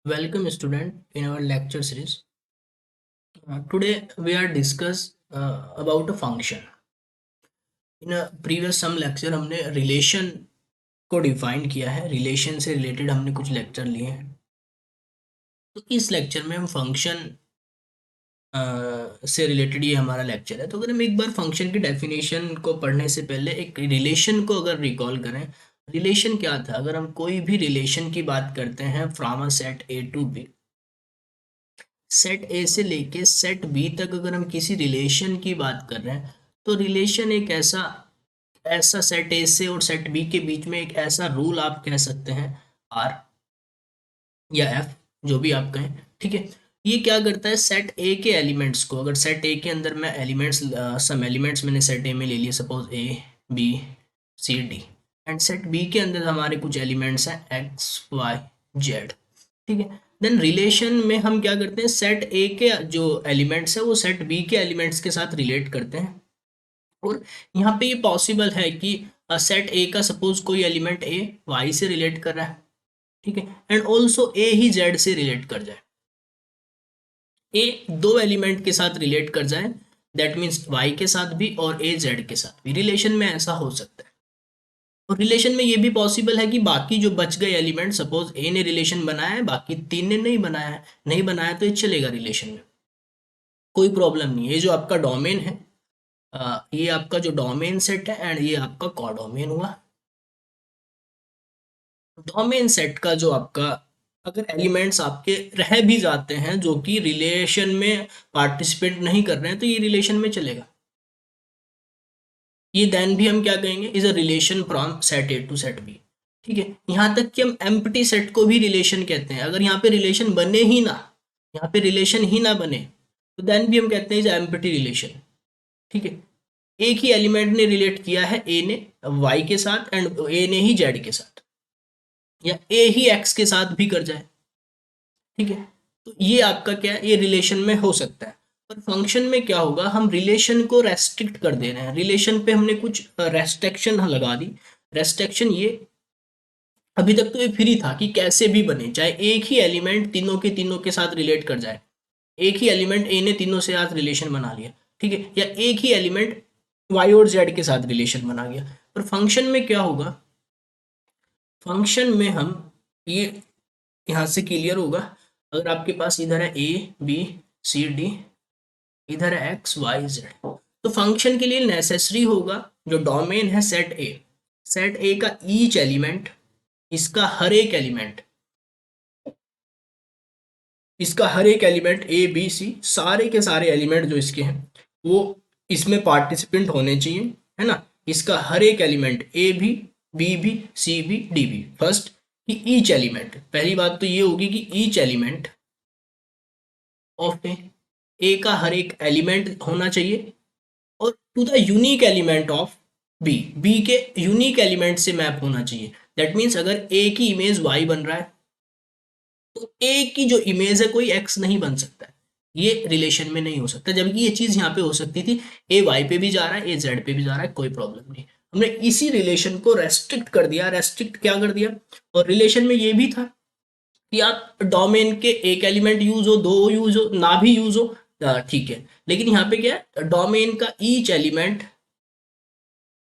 Welcome student in our lecture series. Today we are discuss about a function. In a previous some lecture हमने relation को define किया है, relation से related हमने कुछ lecture लिए हैं. तो इस lecture में हम function से related ये हमारा lecture है. तो अगर हम एक बार function की definition को पढ़ने से पहले एक relation को अगर recall करें, relation क्या था? अगर हम कोई भी relation की बात करते हैं from a set A to B, set A से लेके सेट बी तक अगर हम किसी रिलेशन की बात कर रहे हैं तो रिलेशन एक ऐसा ऐसा सेट ए से और सेट बी के बीच में एक ऐसा रूल आप कह सकते हैं आर या एफ, जो भी आप कहें, ठीक है। ये क्या करता है, सेट ए के एलिमेंट्स को, अगर सेट ए के अंदर मैं एलिमेंट्स सम एलिमेंट्स मैंने सेट ए में ले लिए, suppose A B C D, and set B के अंदर हमारे कुछ एलिमेंट्स हैं एक्स वाई जेड, ठीक है। देन रिलेशन में हम क्या करते हैं, सेट ए के जो एलिमेंट्स है वो सेट बी के एलिमेंट्स के साथ रिलेट करते हैं। और यहाँ पे ये पॉसिबल है कि सेट ए का सपोज कोई एलिमेंट ए वाई से रिलेट कर रहा है, ठीक है, and also a he Z से रिलेट कर जाए, ए दो एलिमेंट के साथ रिलेट कर जाए, दैट मीन्स वाई के साथ भी और ए जेड के साथ भी। रिलेशन में ऐसा हो सकता है। और रिलेशन में ये भी पॉसिबल है कि बाकी जो बच गए एलिमेंट, सपोज ए ने रिलेशन बनाया है, बाकी तीन ने नहीं बनाया है, नहीं बनाया तो ये चलेगा रिलेशन में, कोई प्रॉब्लम नहीं है। ये जो आपका डोमेन है, ये आपका जो डोमेन सेट है एंड ये आपका कोडोमेन हुआ। डोमेन सेट का जो आपका अगर एलिमेंट्स आपके रह भी जाते हैं जो कि रिलेशन में पार्टिसिपेट नहीं कर रहे हैं तो ये रिलेशन में चलेगा। ये देन भी हम क्या कहेंगे, is a relation from set A to set B, ठीक है। यहाँ तक कि हम एम्प्टी सेट को भी रिलेशन कहते हैं। अगर यहाँ पे रिलेशन बने ही ना, यहाँ पे रिलेशन ही ना बने तो देन भी हम कहते हैं इज एम्प्टी रिलेशन, ठीक है। एक ही एलिमेंट ने रिलेट किया है, ए ने वाई के साथ एंड ए ने ही जेड के साथ, या ए ही एक्स के साथ भी कर जाए, ठीक है। तो ये आपका क्या है, ये रिलेशन में हो सकता है। पर फंक्शन में क्या होगा, हम रिलेशन को रेस्ट्रिक्ट कर दे रहे हैं। रिलेशन पे हमने कुछ रेस्ट्रिक्शन लगा दी। रेस्ट्रिक्शन ये, अभी तक तो ये फ्री था कि कैसे भी बने, चाहे एक ही एलिमेंट तीनों के तीनों के साथ रिलेट कर जाए, एक ही एलिमेंट ए ने तीनों से साथ रिलेशन बना लिया, ठीक है, या एक ही एलिमेंट वाई और जेड के साथ रिलेशन बना गया। पर फंक्शन में क्या होगा, फंक्शन में हम ये यहाँ से क्लियर होगा, अगर आपके पास इधर है ए बी सी डी, इधर है एक्स वाई जेड, तो फंक्शन के लिए नेसेसरी होगा जो डोमेन है सेट ए, सेट ए का ईच एलिमेंट, इसका हर एक एलिमेंट, इसका हर एक एलिमेंट ए बी सी, सारे के सारे एलिमेंट जो इसके हैं वो इसमें पार्टिसिपेंट होने चाहिए, है ना। इसका हर एक एलिमेंट ए भी बी भी सी भी डी भी, फर्स्ट कि ईच एलिमेंट, पहली बात तो ये होगी कि ईच एलिमेंट ऑफ ए का हर एक एलिमेंट होना चाहिए, और to the unique element of B, B के यूनिक एलिमेंट से मैप होना चाहिए। दैट मीन्स अगर ए की इमेज वाई बन रहा है तो ए की जो इमेज है कोई एक्स नहीं बन सकता है, ये रिलेशन में नहीं हो सकता। जबकि ये चीज यहाँ पे हो सकती थी, ए वाई पे भी जा रहा है, ए जेड पे भी जा रहा है, कोई प्रॉब्लम नहीं। हमने इसी रिलेशन को रेस्ट्रिक्ट कर दिया। रेस्ट्रिक्ट क्या कर दिया, और रिलेशन में ये भी था कि आप डोमेन के एक एलिमेंट यूज हो, दो यूज हो, ना भी यूज हो, ठीक है। लेकिन यहाँ पे क्या है, डोमेन का ईच एलिमेंट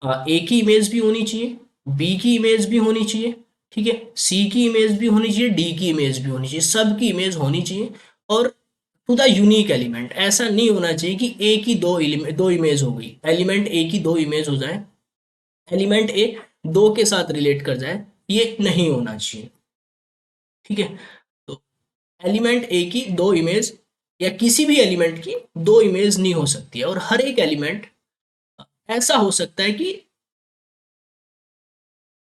ए की इमेज भी होनी चाहिए, बी की इमेज भी होनी चाहिए, ठीक है, सी की इमेज भी होनी चाहिए, डी की इमेज भी होनी चाहिए, सब की इमेज होनी चाहिए। और टू द यूनिक एलिमेंट, ऐसा नहीं होना चाहिए कि ए की दो इमेज हो गई, एलिमेंट ए की दो इमेज हो जाए, एलिमेंट ए दो के साथ रिलेट कर जाए, ये नहीं होना चाहिए, ठीक है। तो एलिमेंट ए की दो इमेज या किसी भी एलिमेंट की दो इमेज नहीं हो सकती है, और हर एक एलिमेंट ऐसा हो सकता है कि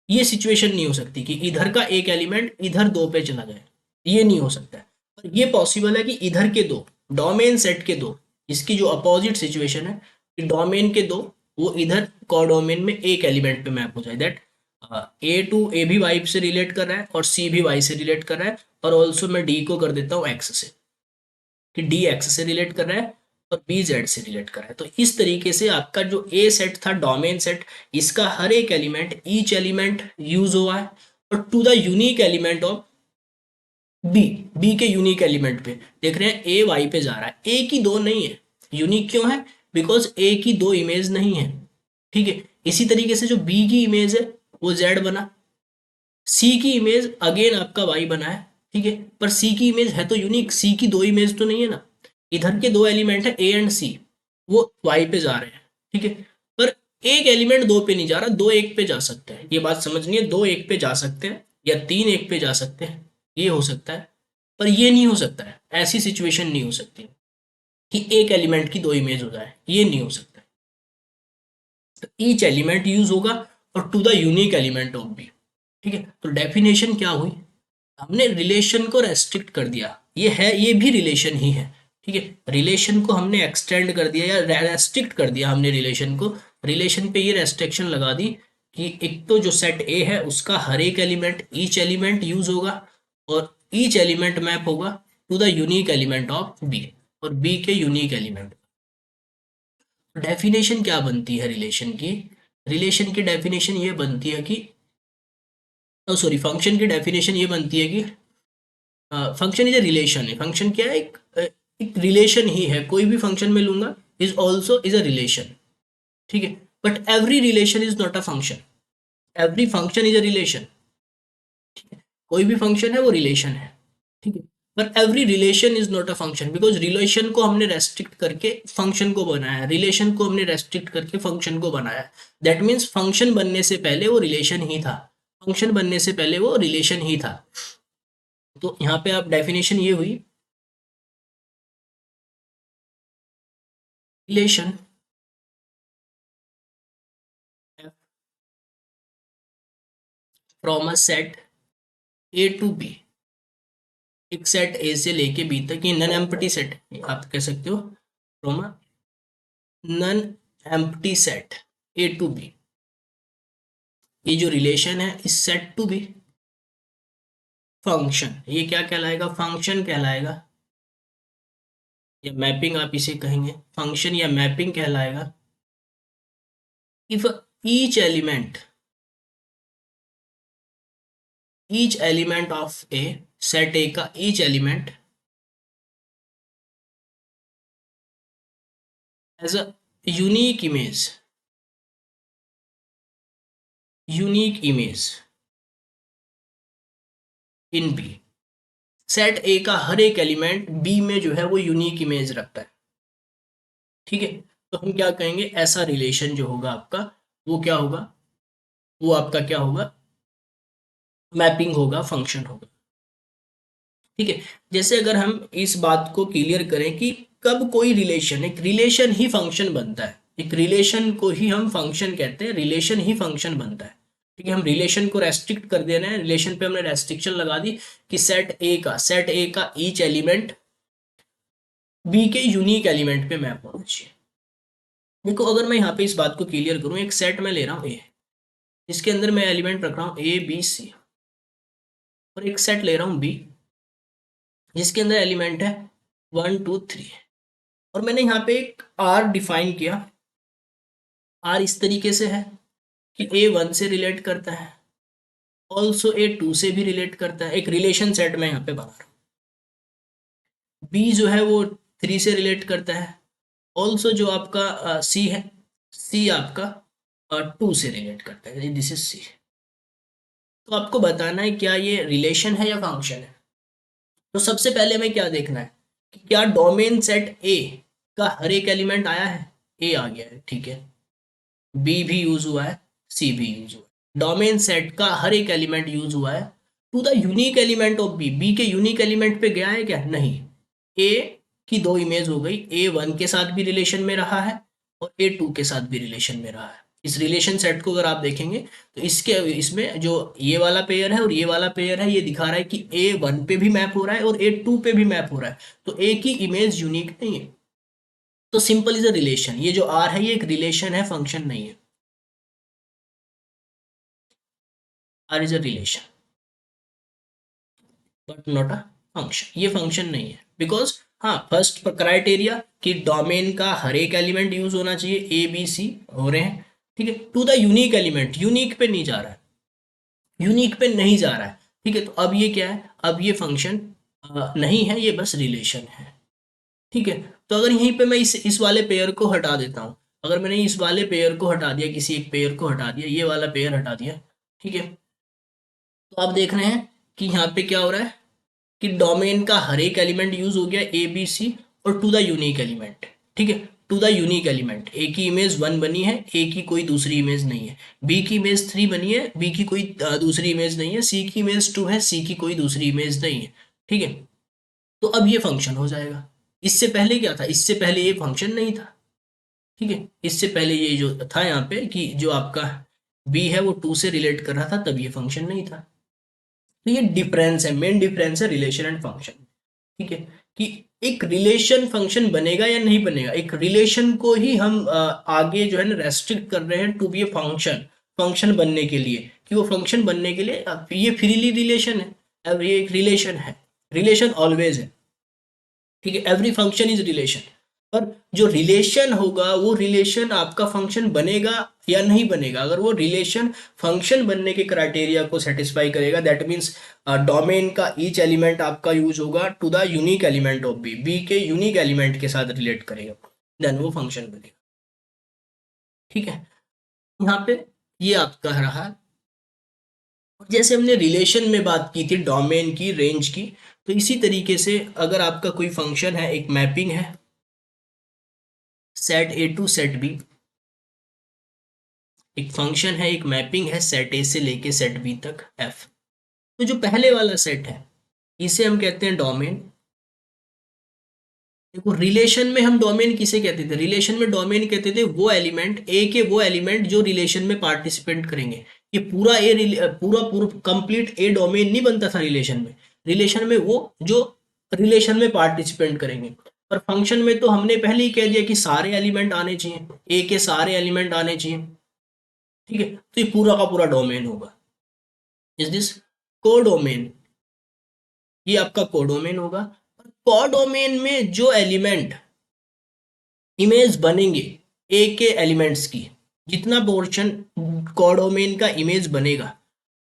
ये सिचुएशन नहीं हो सकती कि इधर का एक एलिमेंट इधर दो पे चला जाए, ये नहीं हो सकता है। पर ये पॉसिबल है कि इधर के दो, डोमेन सेट के दो, इसकी जो अपोजिट सिचुएशन है कि डोमेन के दो वो इधर कोडोमेन में एक एलिमेंट पे मैप हो जाए, दैट ए टू ए भी वाई से रिलेट कर रहा है और सी भी वाई से रिलेट कर रहा है, और ऑल्सो मैं डी को कर देता हूँ एक्स से, कि डी एक्स से रिलेट कर रहा है और बी जेड से रिलेट कर रहा है। तो इस तरीके से आपका जो ए सेट था, डोमेन सेट, इसका हर एक एलिमेंट, ईच एलिमेंट यूज हुआ है, और to the unique element of B, B के यूनिक एलिमेंट पे देख रहे हैं, ए वाई पे जा रहा है, ए की दो नहीं है। यूनिक क्यों है? बिकॉज ए की दो इमेज नहीं है। ठीक है, इसी तरीके से जो बी की इमेज है वो जेड बना, सी की इमेज अगेन आपका वाई बना है। ठीक है, पर सी की इमेज है तो यूनिक, सी की दो इमेज तो नहीं है ना। इधर के दो एलिमेंट है ए एंड सी, वो वाई पे जा रहे हैं। ठीक है, पर एक एलिमेंट दो पे नहीं जा रहा, दो एक पे जा सकते हैं, ये बात समझनी है। दो एक पे जा सकते हैं या तीन एक पे जा सकते हैं, ये हो सकता है। पर ये नहीं हो सकता है, ऐसी सिचुएशन नहीं हो सकती कि एक एलिमेंट की दो इमेज हो जाए, ये नहीं हो सकता। तो ईच एलिमेंट यूज होगा और to the unique element of B. ठीक है, तो डेफिनेशन क्या हुई? हमने रिलेशन को रेस्ट्रिक्ट कर दिया, ये है, ये भी रिलेशन ही है। ठीक है, रिलेशन को हमने एक्सटेंड कर दिया या रेस्ट्रिक्ट कर दिया हमने रिलेशन को। रिलेशन पे ये रेस्ट्रिक्शन लगा दी कि एक तो जो सेट ए है उसका हर एक एलिमेंट, ईच एलिमेंट यूज होगा और ईच एलिमेंट मैप होगा to the unique element of B, और बी के यूनिक एलिमेंट। डेफिनेशन क्या बनती है रिलेशन की? रिलेशन की डेफिनेशन ये बनती है कि, सॉरी, फंक्शन की डेफिनेशन ये बनती है कि फंक्शन इज अ रिलेशन है। फंक्शन क्या है? एक रिलेशन ही है, कोई भी फंक्शन में लूंगा is also is a relation. ठीक है, but every relation is not a function, every function is a relation. कोई भी फंक्शन है वो रिलेशन है। ठीक है, पर every relation is not a function, because relation को हमने रेस्ट्रिक्ट करके फंक्शन को बनाया, रिलेशन को हमने रेस्ट्रिक्ट करके फंक्शन को बनाया। दैट मीन्स फंक्शन बनने से पहले वो रिलेशन ही था, फंक्शन बनने से पहले वो रिलेशन ही था। तो यहाँ पे आप डेफिनेशन ये हुई, relation from a set A to B, एक सेट ए से लेके बी तक, ये नन एम्प्टी सेट आप कह सकते हो, from a non empty set A to B. ये जो रिलेशन है इस सेट टू बी फंक्शन, ये क्या कहलाएगा? फंक्शन कहलाएगा, या मैपिंग आप इसे कहेंगे, फंक्शन या मैपिंग कहलाएगा। If each element, each element of A, set A का each element as a unique image, unique image in B. Set A का हर एक एलिमेंट बी में जो है वो यूनिक इमेज रखता है। ठीक है, तो हम क्या कहेंगे, ऐसा रिलेशन जो होगा आपका वो क्या होगा? वो आपका क्या होगा? मैपिंग होगा, फंक्शन होगा। ठीक है, जैसे अगर हम इस बात को क्लियर करें कि कब कोई रिलेशन, एक रिलेशन ही फंक्शन बनता है, एक रिलेशन को ही हम फंक्शन कहते हैं, रिलेशन ही फंक्शन बनता है। ठीक है, हम रिलेशन को रेस्ट्रिक्ट कर दे रहे हैं, रिलेशन पे हमने रेस्ट्रिक्शन लगा दी कि सेट ए का ईच एलिमेंट बी के यूनिक एलिमेंट पे मैप होना चाहिए। देखो, अगर मैं यहाँ पे इस बात को क्लियर करूँ, एक सेट मैं ले रहा हूँ ए, इसके अंदर मैं एलिमेंट रख रहा हूँ ए बी सी, और एक सेट ले रहा हूँ बी जिसके अंदर एलिमेंट है 1 2 3, और मैंने यहाँ पे एक आर डिफाइन किया। आर इस तरीके से है कि ए 1 से रिलेट करता है, ऑल्सो ए 2 से भी रिलेट करता है, एक रिलेशन सेट मैं यहाँ पे बना रहा हूँ। बी जो है वो 3 से रिलेट करता है, ऑल्सो जो आपका सी है, सी आपका 2 से रिलेट करता है, दिस इज सी। तो आपको बताना है क्या ये रिलेशन है या फंक्शन है। तो सबसे पहले हमें क्या देखना है कि क्या डोमेन सेट ए का हर एक एलिमेंट आया है? ए आ गया है, ठीक है। बी भी यूज हुआ है, सी भी यूज हुआ है, डोमेन सेट का हर एक एलिमेंट यूज हुआ है to the unique element of B. B के यूनिक एलिमेंट पे गया है क्या? नहीं। ए की दो इमेज हो गई, ए 1 के साथ भी रिलेशन में रहा है और ए 2 के साथ भी रिलेशन में रहा है। इस रिलेशन सेट को अगर आप देखेंगे तो इसके इसमें जो ये वाला पेयर है और ये वाला पेयर है, ये दिखा रहा है कि ए 1 पे भी मैप हो रहा है और ए 2 पे भी मैप हो रहा है, तो ए की इमेज यूनिक नहीं है। तो सिंपल इज अ रिलेशन, ये जो आर है ये एक रिलेशन है, फंक्शन नहीं है। R is a relation but not a function, ये फंक्शन नहीं है। बिकॉज हाँ, फर्स्ट क्राइटेरिया कि डोमेन का हर एक एलिमेंट यूज होना चाहिए, ए बी सी हो रहे हैं। ठीक है, to the unique element, unique पे नहीं जा रहा है, यूनिक पे नहीं जा रहा है। ठीक है, तो अब ये क्या है? अब ये फंक्शन नहीं है, ये बस रिलेशन है। ठीक है। तो अगर यहीं पे मैं इस वाले पेयर को हटा देता हूँ, अगर मैंने इस वाले पेयर को हटा दिया, किसी एक पेयर को हटा दिया, ये वाला पेयर हटा दिया, ठीक है, तो आप देख रहे हैं कि यहाँ पे क्या हो रहा है कि डोमेन का हर एक एलिमेंट यूज हो गया, ए बी सी, और टू द यूनिक एलिमेंट। ठीक है, टू द यूनिक एलिमेंट, ए की इमेज 1 बनी है, ए की कोई दूसरी इमेज नहीं है, बी की इमेज 3 बनी है, बी की कोई दूसरी इमेज नहीं है, सी की इमेज 2 है, सी की कोई दूसरी इमेज नहीं है। ठीक है, तो अब ये फंक्शन हो जाएगा। इससे पहले क्या था, इससे पहले ये फंक्शन नहीं था। ठीक है, इससे पहले ये जो था यहाँ पे कि जो आपका बी है वो 2 से रिलेट कर रहा था, तब ये फंक्शन नहीं था। तो ये डिफरेंस है, मेन डिफरेंस है रिलेशन एंड फंक्शन। ठीक है, कि एक रिलेशन फंक्शन बनेगा या नहीं बनेगा, एक रिलेशन को ही हम आगे जो है ना रेस्ट्रिक्ट कर रहे हैं to be a function, function बनने के लिए, कि वो फंक्शन बनने के लिए ये फ्रीली रिलेशन है। अब ये एक रिलेशन है, रिलेशन ऑलवेज है। ठीक है, एवरी फंक्शन इज रिलेशन। पर जो रिलेशन होगा वो रिलेशन आपका फंक्शन बनेगा या नहीं बनेगा। अगर वो रिलेशन फंक्शन बनने के क्राइटेरिया को सेटिस्फाई करेगा, दैट मीन्स डोमेन का ईच एलिमेंट आपका यूज होगा to the unique element of B, B के यूनिक एलिमेंट के साथ रिलेट करेगा, देन वो फंक्शन बनेगा। ठीक है, यहाँ पे ये आपका रहा। और जैसे हमने रिलेशन में बात की थी डोमेन की, रेंज की, तो इसी तरीके से अगर आपका कोई फंक्शन है, एक मैपिंग है set A to set B, एक फंक्शन है, एक मैपिंग है सेट ए से लेके सेट बी तक एफ, तो जो पहले वाला सेट है इसे हम कहते हैं डोमेन। देखो रिलेशन में हम डोमेन किसे कहते थे, रिलेशन में डोमेन कहते थे वो एलिमेंट, ए के वो एलिमेंट जो रिलेशन में पार्टिसिपेट करेंगे। ये पूरा पूरा पूरा कंप्लीट ए डोमेन नहीं बनता था रिलेशन में, रिलेशन में वो जो रिलेशन में पार्टिसिपेट करेंगे। पर फंक्शन में तो हमने पहले ही कह दिया कि सारे एलिमेंट आने चाहिए, ए के सारे एलिमेंट आने चाहिए। ठीक है, तो ये पूरा का पूरा डोमेन होगा, इज दिस कोडोमेन, ये आपका कोडोमेन होगा। कोडोमेन में जो एलिमेंट इमेज बनेंगे ए के एलिमेंट्स की, जितना पोर्शन कोडोमेन का इमेज बनेगा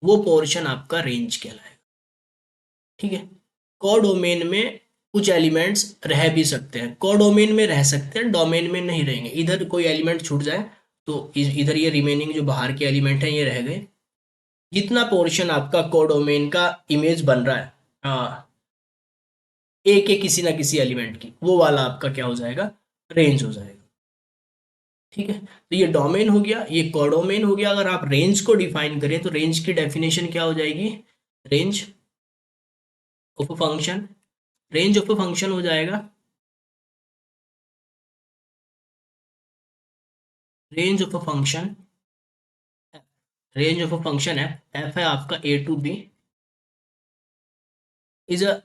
वो पोर्शन आपका रेंज कहलाएगा। ठीक है, कोडोमेन में कुछ एलिमेंट्स रह भी सकते हैं, कोडोमेन में रह सकते हैं, डोमेन में नहीं रहेंगे। इधर कोई एलिमेंट छूट जाए तो इधर ये रिमेनिंग जो बाहर के एलिमेंट हैं ये रह गए। जितना पोर्शन आपका कोडोमेन का इमेज बन रहा है, हाँ, ए के किसी ना किसी एलिमेंट की, वो वाला आपका क्या हो जाएगा, रेंज हो जाएगा। ठीक है, तो ये डोमेन हो गया, ये कोडोमेन हो गया। अगर आप रेंज को डिफाइन करें तो रेंज की डेफिनेशन क्या हो जाएगी, range of a function, range of a function हो जाएगा, range of a function, range of a function है एफ है आपका A to B, is a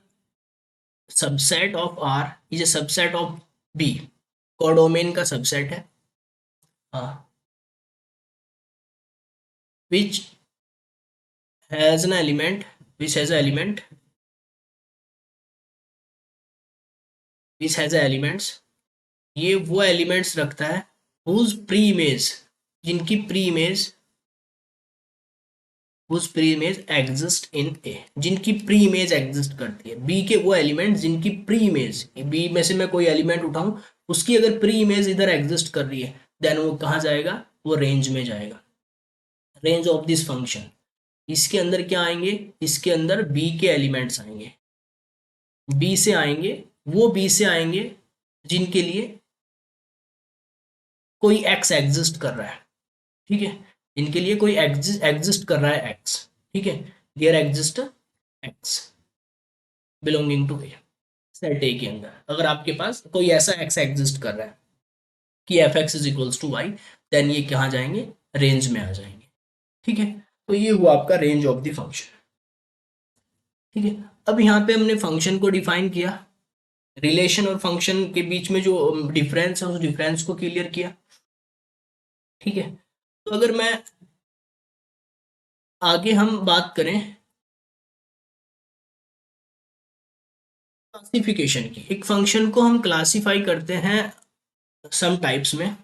subset of R, is a subset of B, codomain का subset है, हाँ, which has an element, which has a element, which has a elements, ये वो elements रखता है हुज प्री इमेज, जिनकी pre image, whose pre image exist in ए, जिनकी pre image exist करती है, बी के वो एलिमेंट जिनकी प्री इमेज, बी में से मैं कोई एलिमेंट उठाऊं उसकी अगर प्री इमेज इधर एग्जिस्ट कर रही है, देन वो कहाँ जाएगा, वो रेंज में जाएगा, रेंज ऑफ दिस फंक्शन। इसके अंदर क्या आएंगे, इसके अंदर बी के एलिमेंट्स आएंगे, बी से आएंगे, वो बी से आएंगे जिनके लिए कोई एक्स एग्जिस्ट कर रहा है। ठीक है, इनके लिए कोई एग्जिस्ट कर रहा है एक्स। ठीक है, there exist X belonging to A, set A के अंदर अगर आपके पास कोई ऐसा एक्स एग्जिस्ट कर रहा है कि F x is equals to Y, then ये कहाँ जाएंगे, रेंज में आ जाएंगे। ठीक है, तो ये हुआ आपका रेंज ऑफ द फंक्शन। ठीक है, अब यहाँ पे हमने फंक्शन को डिफाइन किया, रिलेशन और फंक्शन के बीच में जो डिफरेंस है उस डिफरेंस को क्लियर किया। ठीक है, तो अगर मैं आगे हम बात करें क्लासिफिकेशन की, एक फंक्शन को हम क्लासिफाई करते हैं सम टाइप्स में,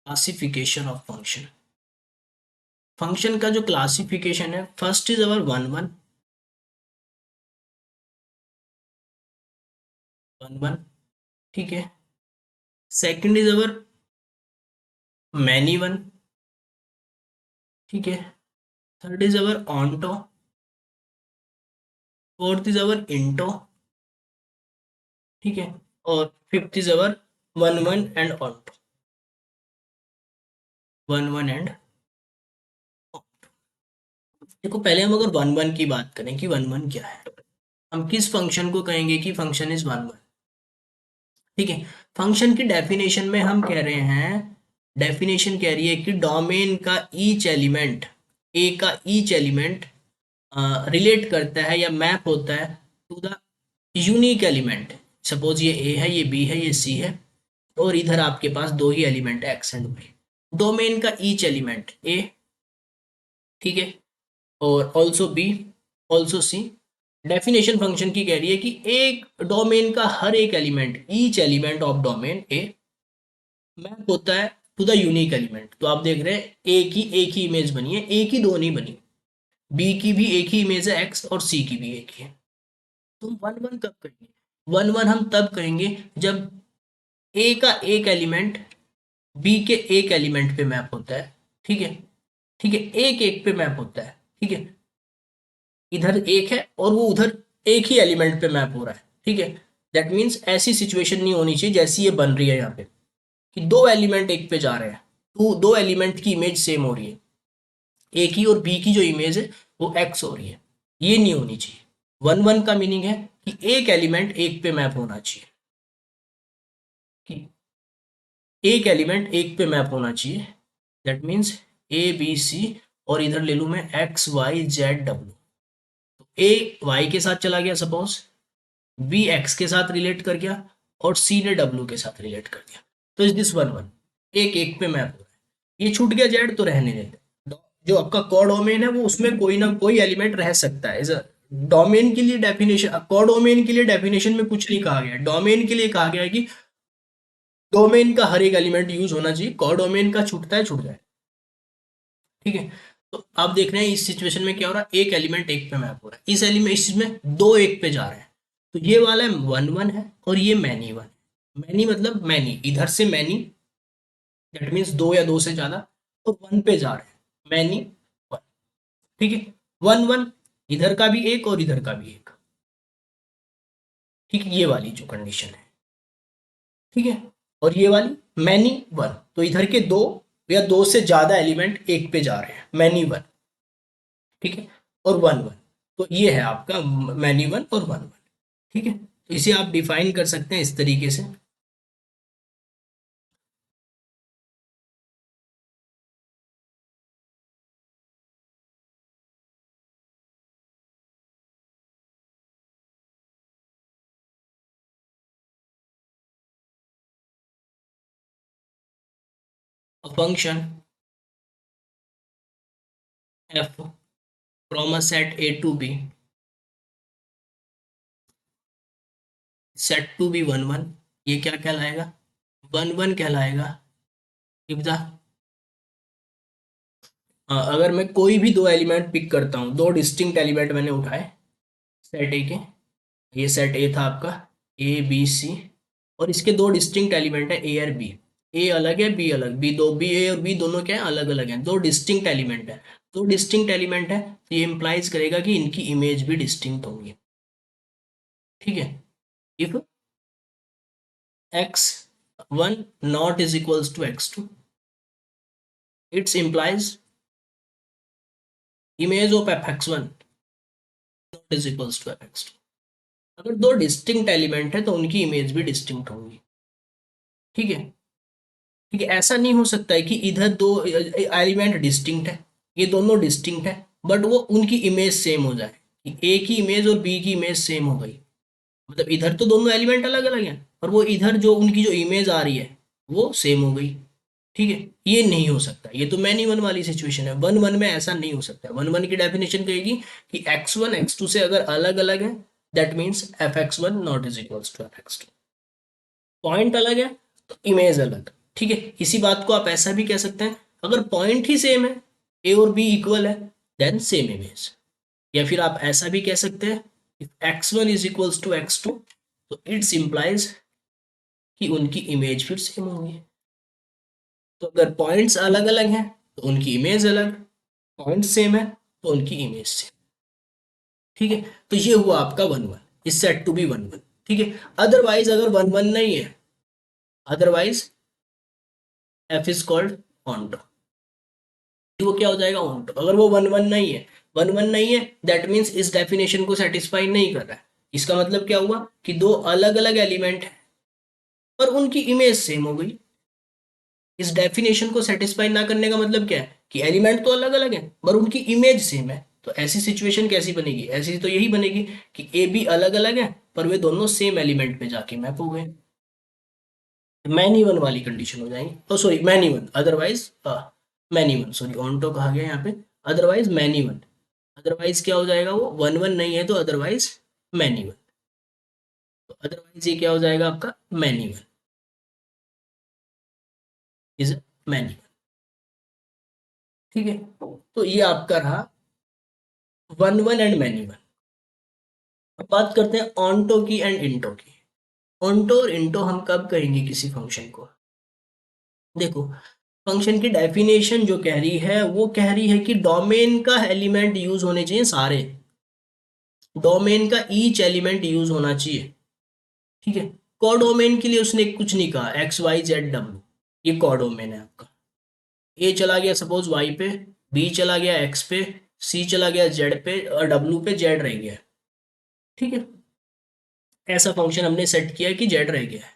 क्लासिफिकेशन ऑफ फंक्शन। फंक्शन का जो क्लासिफिकेशन है, first is our one one, one one, ठीक है। Second is our many one, ठीक है। Third is our onto, fourth is our into, ठीक है। और fifth is our one one and onto, one one and. देखो पहले हम अगर वन वन की बात करें कि वन वन क्या है, हम किस फंक्शन को कहेंगे कि फंक्शन इज वन वन, ठीक है। फंक्शन की डेफिनेशन में हम कह रहे हैं, डेफिनेशन कह रही है कि डोमेन का ईच एलिमेंट, ए का ईच एलिमेंट रिलेट करता है या मैप होता है to the unique element. Suppose ये ए है, ये बी है, ये सी है, और इधर आपके पास दो ही एलिमेंट है एक्स एंड वाई। डोमेन का ईच एलिमेंट ए, ठीक है, और also be, also see. Definition function की कह रही है कि एक डोमेन का हर एक element, each element of domain A map होता है टू द यूनिक एलिमेंट। तो आप देख रहे हैं ए की एक ही इमेज बनी है, ए की दो नहीं बनी, बी की भी एक ही इमेज है एक्स, और सी की भी एक ही है। तो वन वन कब करेंगे? वन वन हम तब कहेंगे जब ए का एक एलिमेंट बी के एक एलिमेंट पे मैप होता है, ठीक है, ठीक है, एक एक पे मैप होता है, ठीक है। इधर एक है और वो उधर एक ही एलिमेंट पे मैप हो रहा है, ठीक है। दैट मीन्स ऐसी सिचुएशन नहीं होनी चाहिए जैसी ये बन रही है यहाँ पे, कि दो एलिमेंट एक पे जा रहे हैं, तो दो एलिमेंट की इमेज सेम हो रही है, ए की और बी की जो इमेज है वो एक्स हो रही है, ये नहीं होनी चाहिए। वन वन का मीनिंग है कि एक एलिमेंट एक पे मैप होना चाहिए, कि एक एलिमेंट एक पे मैप होना चाहिए। That means A B C, और इधर ले लूँ मैं एक्स वाई जेड डब्ल्यू। तो ए वाई के साथ चला गया सपोज, बी एक्स के साथ रिलेट कर गया, और सी ने डब्ल्यू के साथ रिलेट कर दिया। तो इज दिस वन वन, एक एक पे मैप हो रहा है। ये छूट गया जेड तो रहने देते, जो आपका कोडोमेन है वो उसमें कोई ना कोई एलिमेंट रह सकता है। डोमेन के लिए डेफिनेशन, कोडोमेन के लिए डेफिनेशन में कुछ नहीं कहा गया है। डोमेन के लिए कहा गया है कि डोमेन का हर एक एलिमेंट यूज होना चाहिए, कोडोमेन का छूटता है छूट जाए, ठीक है। तो आप देख रहे हैं इस सिचुएशन में क्या हो रहा है, एक एलिमेंट एक पे मैप हो रहा है, इस एलिमेंट इसमें दो एक पे जा रहे हैं। तो ये वाला वन वन है और ये मैनी वन। मैनी मतलब मैनी, इधर से मैनी, दैट मीन्स दो या दो से ज्यादा, और वन पे जा रहे हैं, मैनी वन, ठीक है। वन वन, इधर का भी एक और इधर का भी एक, ठीक है, ये वाली जो कंडीशन है, ठीक है। और ये वाली मैनी वन, तो इधर के दो या दो से ज्यादा एलिमेंट एक पे जा रहे हैं, मैनी वन, ठीक है। और वन वन, तो ये है आपका मैनी वन और वन वन, ठीक है। तो इसे आप डिफाइन कर सकते हैं इस तरीके से। Function F from a set A to B, set to B one one, ये क्या कहलाएगा? वन वन कहलाएगा। इफ द, अगर मैं कोई भी दो एलिमेंट पिक करता हूँ, दो डिस्टिंक्ट एलिमेंट मैंने उठाए सेट ए के, ये सेट ए था आपका, ए बी सी, और इसके दो डिस्टिंक्ट एलिमेंट है ए और बी। ए अलग है, बी अलग, बी दो, बी ए और बी दोनों क्या है, अलग अलग हैं, दो डिस्टिंक्ट एलिमेंट है। दो डिस्टिंक्ट एलिमेंट है तो ये इंप्लाइज करेगा कि इनकी इमेज भी डिस्टिंक्ट होंगी, ठीक है। If X one not is equals to X two, it's implies image of F X one not is equals to F X two. अगर दो डिस्टिंक्ट एलिमेंट है तो उनकी इमेज भी डिस्टिंक्ट होंगी, ठीक है। ठीक है, ऐसा नहीं हो सकता है कि इधर दो एलिमेंट डिस्टिंक्ट है, ये दोनों डिस्टिंक्ट है, बट वो उनकी इमेज सेम हो जाए, कि ए की इमेज और बी की इमेज सेम हो गई, मतलब इधर तो दोनों एलिमेंट अलग अलग हैं और वो इधर जो उनकी जो इमेज आ रही है वो सेम हो गई, ठीक है। ये नहीं हो सकता, ये तो मैनी वन वाली सिचुएशन है। वन वन में ऐसा नहीं हो सकता। वन वन की डेफिनेशन कहेगी कि एक्स वन एक्स टू से अगर अलग अलग है, that means F X one not is equals to F X two. Point अलग है तो इमेज अलग, ठीक है। इसी बात को आप ऐसा भी कह सकते हैं, अगर पॉइंट ही सेम है, ए और बी इक्वल है देन सेम इमेज। या फिर आप ऐसा भी कह सकते हैं if x1 is equals to x2 तो इट्स इम्प्लाइज कि उनकी इमेज फिर सेम होंगी। तो अगर पॉइंट्स अलग अलग हैं तो उनकी इमेज अलग, पॉइंट सेम है तो उनकी इमेज सेम। ठीक है, तो ये हुआ आपका one one, is set to B one one. ठीक है, अदरवाइज अगर वन वन नहीं है, otherwise F is called onto. वो क्या हो जाएगा, ऑन्टो। अगर वो वन वन नहीं है, वन वन नहीं है दैट मीन्स इस डेफिनेशन को सेटिस्फाई नहीं कर रहा है। इसका मतलब क्या हुआ कि दो अलग अलग एलिमेंट है पर उनकी इमेज सेम हो गई। इस डेफिनेशन को सेटिस्फाई ना करने का मतलब क्या है कि एलिमेंट तो अलग अलग है पर उनकी इमेज सेम है। तो ऐसी सिचुएशन कैसी बनेगी, ऐसी तो यही बनेगी कि ए बी अलग अलग है पर वे दोनों सेम एलिमेंट पे जाके मैप हो गए। मैनी वन वाली कंडीशन हो जाएंगी, तो sorry many one, otherwise many one, sorry onto कहा गया यहाँ पे, अदरवाइज मैनी वन। अदरवाइज क्या हो जाएगा, वो वन वन नहीं है तो अदरवाइज मैनी वन। तो अदरवाइज ये क्या हो जाएगा आपका many one, is many one. ठीक है, तो ये आपका रहा one one and many one. अब बात करते हैं ऑन्टो की एंड इंटो की। ऑन्टो और इंटो हम कब कहेंगे किसी फंक्शन को, देखो फंक्शन की डेफिनेशन जो कह रही है वो कह रही है कि डोमेन का एलिमेंट यूज होने चाहिए सारे, डोमेन का ईच एलिमेंट यूज होना चाहिए। ठीक है, कोडोमेन के लिए उसने कुछ नहीं कहा, एक्स वाई जेड डब्ल्यू, ये कोडोमेन है आपका। ए चला गया सपोज वाई पे, बी चला गया एक्स पे, सी चला गया जेड पे और डब्ल्यू पे जेड रह गया। ठीक है, ऐसा फंक्शन हमने सेट किया है कि जेड रह गया है।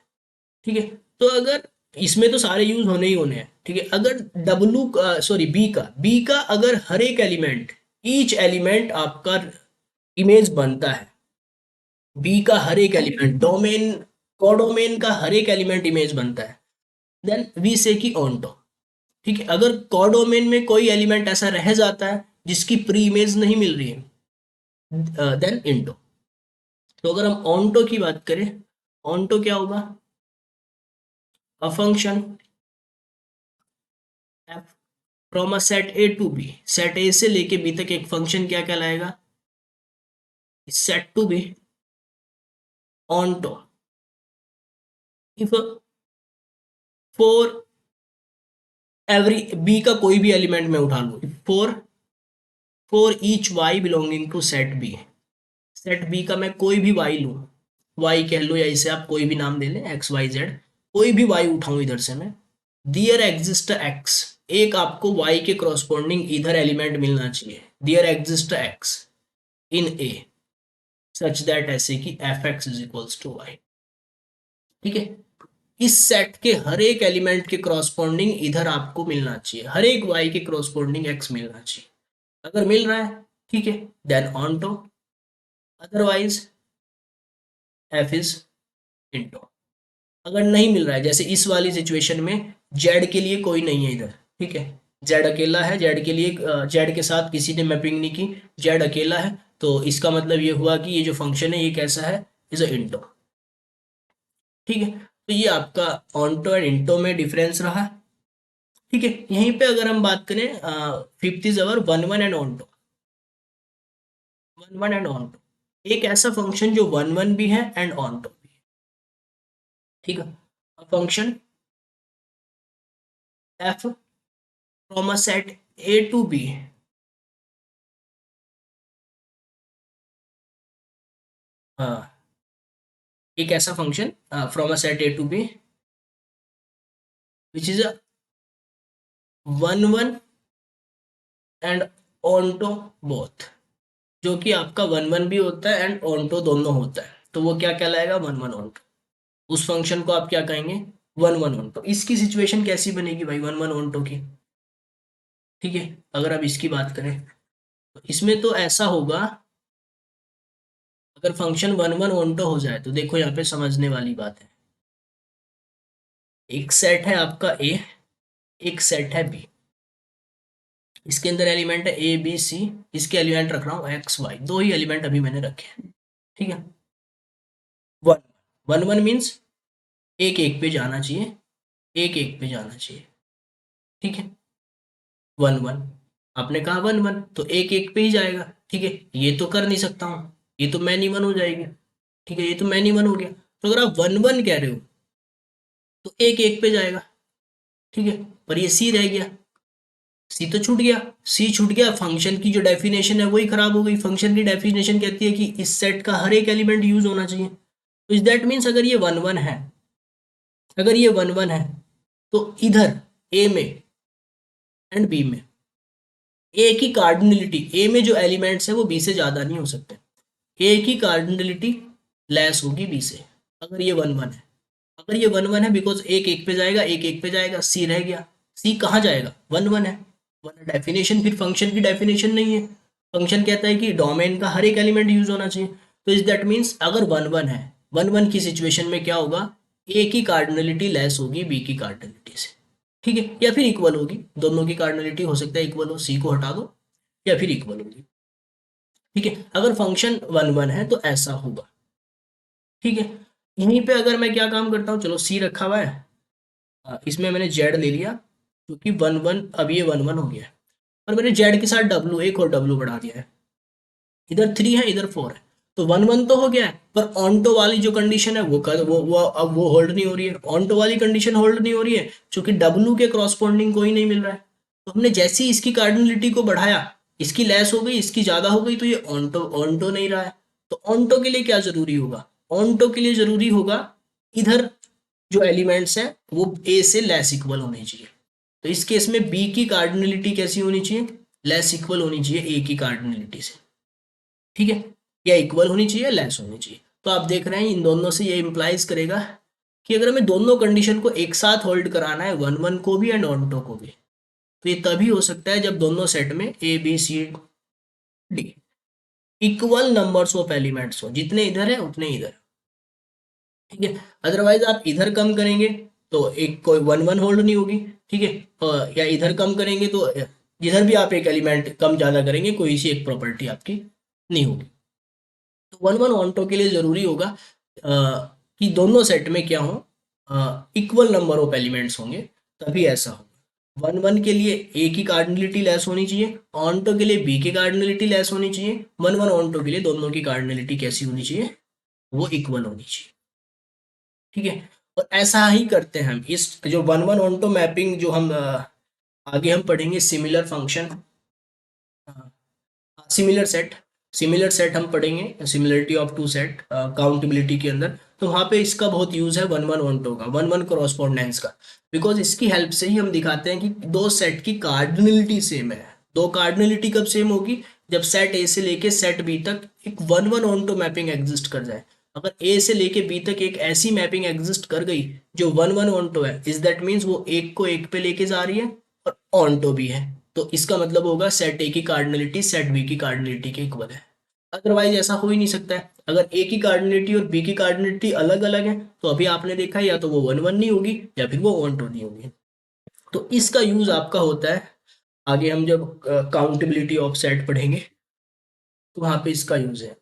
ठीक है, तो अगर इसमें तो सारे यूज होने ही होने हैं। ठीक है, अगर डब्लू का सॉरी बी का अगर हर एक एलिमेंट, ईच एलिमेंट आपका इमेज बनता है, बी का हर एक एलिमेंट डोमेन, कोडोमेन का हर एक एलिमेंट इमेज बनता है, देन वी से की ऑन्टो। ठीक है, अगर कोडोमेन में कोई एलिमेंट ऐसा रह जाता है जिसकी प्री इमेज नहीं मिल रही है देन इंटो। तो अगर हम ऑन्टो की बात करें, ऑन्टो क्या होगा, a function F from a set A to B, set A से लेके बी तक एक फंक्शन क्या कहलाएगा, set to B onto if for every B का कोई भी एलिमेंट मैं उठा लूँ, for each Y belonging to set B, set B का मैं कोई भी वाई लूँ, वाई कह लो या इसे आप कोई भी नाम दे लें, एक्स वाई जेड, कोई भी वाई उठाऊं इधर से मैं, दियर एग्जिस्ट एक्स, एक आपको वाई के क्रॉसपोंडिंग इधर एलिमेंट मिलना चाहिए, there exist x in A such that ऐसे कि F x is equals to y. ठीक है, इस सेट के हर एक एलिमेंट के क्रॉसपोंडिंग इधर आपको मिलना चाहिए, हर एक वाई के क्रॉसपोंडिंग एक्स मिलना चाहिए। अगर मिल रहा है ठीक है then onto, otherwise F is into. अगर नहीं मिल रहा है, जैसे इस वाली सिचुएशन में जेड के लिए कोई नहीं है इधर, ठीक है, जेड अकेला है, जेड के लिए जेड के साथ किसी ने मैपिंग नहीं की, जेड अकेला है, तो इसका मतलब ये हुआ कि ये जो फंक्शन है ये कैसा है, इज अ इंटो। ठीक है, तो ये आपका ऑन्टो एंड इंटो में डिफरेंस रहा। ठीक है, यहीं पे अगर हम बात करें fifth is our one one and onto, one one and onto, एक ऐसा फंक्शन जो वन वन भी है एंड ऑन्टो भी है। ठीक है, function F from a set A to B, एक ऐसा function from a set A to B which is a one one and onto both, जो कि आपका वन वन भी होता है एंड ऑन्टो दोनों होता है, तो वो क्या कहलाएगा, वन वन ऑन्टो। उस फंक्शन को आप क्या कहेंगे, वन वन ऑन्टो। इसकी सिचुएशन कैसी बनेगी भाई वन वन ऑन्टो की। ठीक है, अगर आप इसकी बात करें तो इसमें तो ऐसा होगा, अगर फंक्शन वन वन ऑन्टो हो जाए तो देखो यहाँ पे समझने वाली बात है, एक सेट है आपका ए, एक सेट है बी, इसके अंदर एलिमेंट है ए बी सी, इसके एलिमेंट रख रहा हूँ एक्स वाई, दो ही एलिमेंट अभी मैंने रखे हैं। ठीक है, वन वन वन मीन्स एक एक पे जाना चाहिए, एक एक पे जाना चाहिए। ठीक है, वन वन आपने कहा 1 1, तो एक एक पे ही जाएगा। ठीक है, ये तो कर नहीं सकता हूँ, ये तो मैन वन हो जाएगी। ठीक है, ये तो मैन वन हो गया। तो अगर आप 1 1 कह रहे हो तो एक एक पे जाएगा। ठीक है, पर ये सी रह गया, सी तो छूट गया। सी छूट गया, फंक्शन की जो डेफिनेशन है वही खराब हो गई। फंक्शन की डेफिनेशन कहती है कि इस सेट का हर एक एलिमेंट यूज होना चाहिए। तो इस दैट मीन्स अगर ये 1 1 है, अगर ये 1 1 है, तो इधर ए में एंड बी में ए की कार्डिनलिटी, ए में जो एलिमेंट्स है वो बी से ज्यादा नहीं हो सकते। ए की कार्डिनलिटी लेस होगी बी से, अगर ये 1 1 है। अगर ये 1 1 है, बिकॉज एक एक पे जाएगा, एक एक पे जाएगा, सी रह गया। सी कहाँ जाएगा, 1 1 है। वरना डेफिनेशन, फिर फंक्शन की डेफिनेशन नहीं है। फंक्शन कहता है कि डोमेन का हर एक एलिमेंट यूज होना चाहिए। तो इस दैट मीन्स अगर 1 1 है, 1 1 की सिचुएशन में क्या होगा, ए की कार्डिनलिटी लेस होगी बी की कार्डिनलिटी से। ठीक है, या फिर इक्वल होगी, दोनों की कार्डिनलिटी हो सकता है इक्वल हो, सी को हटा दो, या फिर इक्वल होगी। ठीक है, अगर फंक्शन 1 1 है तो ऐसा होगा। ठीक है, यहीं पे अगर मैं क्या काम करता हूँ, चलो सी रखा हुआ है, इसमें मैंने जेड ले लिया, क्योंकि 1 1, अब ये 1 1 हो गया है, और मैंने जेड के साथ डब्लू, एक और डब्लू बढ़ा दिया है। इधर 3 है, इधर 4 है, तो 1 1 तो हो गया है, पर ऑन्टो वाली जो कंडीशन है वो अब वो होल्ड नहीं हो रही है। ऑन्टो वाली कंडीशन होल्ड नहीं हो रही है, क्योंकि डब्लू के क्रॉसपोंडिंग कोई नहीं मिल रहा है। तो हमने जैसे ही इसकी कार्डिनलिटी को बढ़ाया, इसकी लेस हो गई, इसकी ज्यादा हो गई, तो ये ऑन्टो ऑन्टो नहीं रहा है। तो ऑन्टो के लिए क्या जरूरी होगा, ऑन्टो के लिए जरूरी होगा इधर जो एलिमेंट्स हैं वो ए से लेस इक्वल होने चाहिए। तो इस केस में बी की कार्डिनलिटी कैसी होनी चाहिए, लेस इक्वल होनी चाहिए ए की कार्डिनलिटी से। ठीक है, या इक्वल होनी चाहिए, लेस होनी चाहिए। तो आप देख रहे हैं इन दोनों से ये इंप्लाइज करेगा कि अगर हमें दोनों कंडीशन को एक साथ होल्ड कराना है, 1 1 को भी एंड ऑन्टो को भी, तो ये तभी हो सकता है जब दोनों सेट में A B C D equal numbers of elements हो, जितने इधर है उतने इधर। ठीक है, अदरवाइज आप इधर कम करेंगे तो एक कोई 1 1 होल्ड नहीं होगी। ठीक है, या इधर कम करेंगे तो जिधर भी आप एक एलिमेंट कम ज्यादा करेंगे, कोई सी एक प्रॉपर्टी आपकी नहीं होगी। तो 1 1 ऑन्टो के लिए जरूरी होगा कि दोनों सेट में क्या हो, इक्वल नंबर ऑफ एलिमेंट्स होंगे, तभी ऐसा होगा। 1 1 के लिए ए की कार्डिनलिटी लेस होनी चाहिए, ऑन्टो के लिए बी की कार्डिनलिटी लेस होनी चाहिए, 1 1 ऑन्टो के लिए दोनों की कार्डिनलिटी कैसी होनी चाहिए, वो इक्वल होनी चाहिए। ठीक है, और ऐसा ही करते हैं हम इस जो 1 1 ऑन्टो मैपिंग, जो हम आगे हम पढ़ेंगे similar function, similar set. Similar set हम पढ़ेंगे, similarity of two set countability के अंदर। तो वहाँ पे इसका बहुत यूज है 1 1 ऑन्टो का, 1 1 कॉरस्पॉन्डेंस का, बिकॉज इसकी हेल्प से ही हम दिखाते हैं कि दो सेट की कार्डिनलिटी सेम है। दो कार्डिनलिटी कब सेम होगी, जब सेट ए से लेके सेट बी तक एक 1 1 ऑन्टो मैपिंग एग्जिस्ट कर जाए। अगर ए से लेके बी तक एक ऐसी मैपिंग एग्जिस्ट कर गई जो 1 1 ऑन्टो है, इज दैट मीन्स वो एक को एक पे लेके जा रही है और ऑन्टो भी है। तो इसका मतलब होगा सेट ए की कार्डिनलिटी सेट बी की कार्डिनलिटी के इक्वल है। अदरवाइज ऐसा हो ही नहीं सकता है। अगर ए की कार्डिनलिटी और बी की कार्डिनलिटी अलग अलग है, तो अभी आपने देखा या तो वो 1 1 नहीं होगी या फिर वो 1 2 नहीं होगी। तो इसका यूज आपका होता है आगे हम जब काउंटेबिलिटी ऑफ सेट पढ़ेंगे, तो वहां पे इसका यूज है।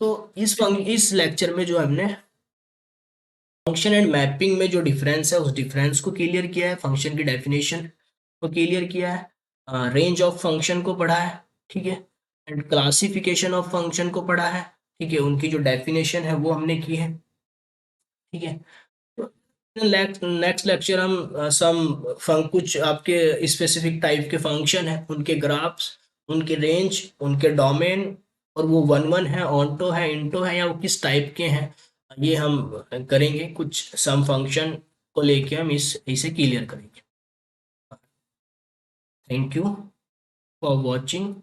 तो इस लेक्चर में जो हमने फंक्शन एंड मैपिंग में जो डिफरेंस है, उस डिफरेंस को क्लियर किया है, फंक्शन की डेफिनेशन को क्लियर किया है, रेंज ऑफ फंक्शन को पढ़ा है। ठीक है, एंड क्लासिफिकेशन ऑफ फंक्शन को पढ़ा है। ठीक है, उनकी जो डेफिनेशन है वो हमने की है। ठीक है, नेक्स्ट लेक्चर हम कुछ आपके स्पेसिफिक टाइप के फंक्शन है, उनके ग्राफ्स, उनके रेंज, उनके डोमेन, और वो 1 1 है, ऑन्टो है, इंटो है, या वो किस टाइप के हैं, ये हम करेंगे। कुछ सम फंक्शन को लेके हम इसे क्लियर करेंगे। Thank you for watching.